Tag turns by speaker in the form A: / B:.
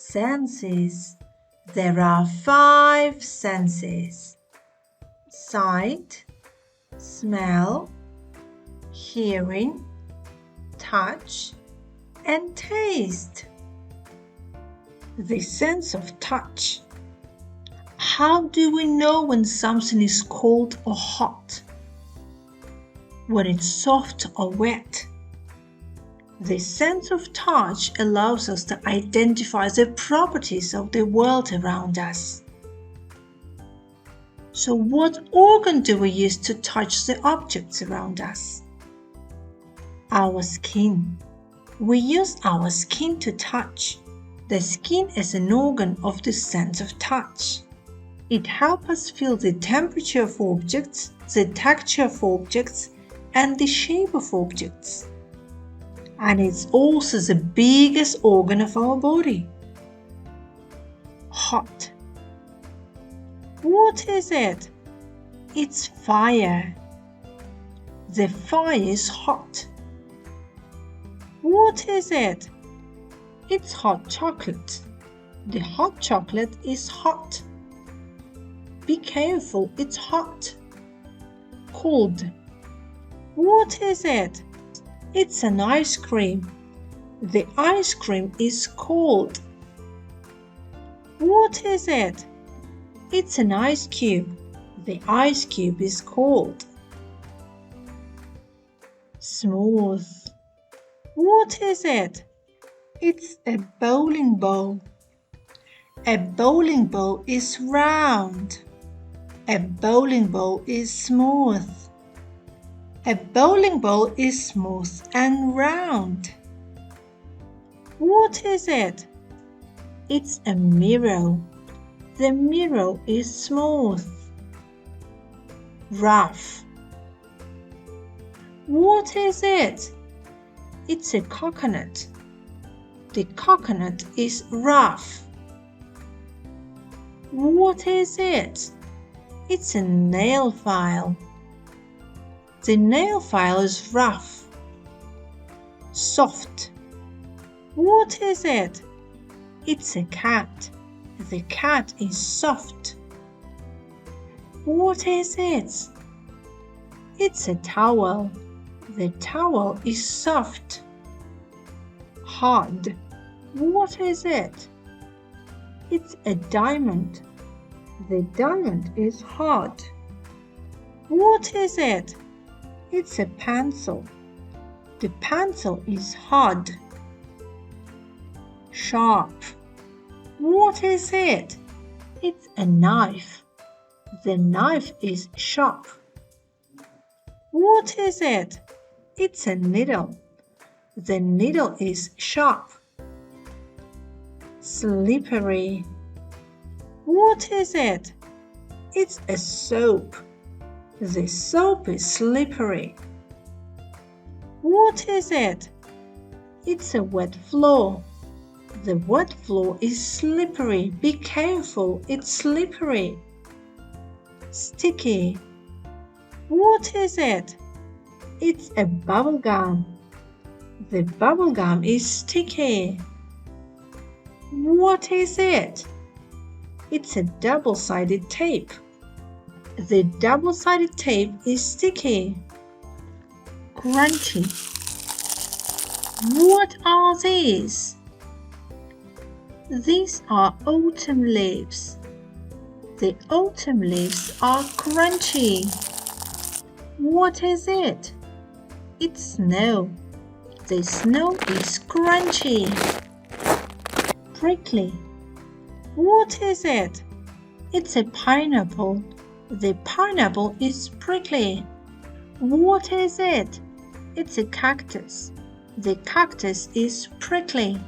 A: Senses. There are 5 senses: sight, smell, hearing, touch, and taste. The sense of touch. How do we know when something is cold or hot? When it's soft or wet. The sense of touch allows us to identify the properties of the world around us. So what organ do we use to touch the objects around us? Our skin. We use our skin to touch. The skin is an organ of the sense of touch. It helps us feel the temperature of objects, the texture of objects, and the shape of objects. And it's also the biggest organ of our body. Hot. What is it? It's fire. The fire is hot. What is it? It's hot chocolate. The hot chocolate is hot. Be careful, it's hot. Cold. What is it? It's an ice cream. The ice cream is cold. What is it? It's an ice cube. The ice cube is cold. Smooth. What is it? It's a bowling ball. A bowling ball is round. A bowling ball is smooth. A bowling ball is smooth and round. What is it? It's a mirror. The mirror is smooth. Rough. What is it? It's a coconut. The coconut is rough. What is it? It's a nail file. The nail file is rough. Soft. What is it? It's a cat. The cat is soft. What is it? It's a towel. The towel is soft. Hard. What is it? It's a diamond. The diamond is hard. What is it? It's a pencil. The pencil is hard. Sharp. What is it? It's a knife. The knife is sharp. What is it? It's a needle. The needle is sharp. Slippery. What is it? It's a soap. The soap is slippery. What is it? It's a wet floor. The wet floor is slippery. Be careful, it's slippery. Sticky. What is it? It's a bubble gum. The bubble gum is sticky. What is it? It's a double-sided tape. The double-sided tape is sticky. Crunchy. What are these? These are autumn leaves. The autumn leaves are crunchy. What is it? It's snow. The snow is crunchy. Prickly. What is it? It's a pineapple. The pineapple is prickly. What is it? It's a cactus. The cactus is prickly.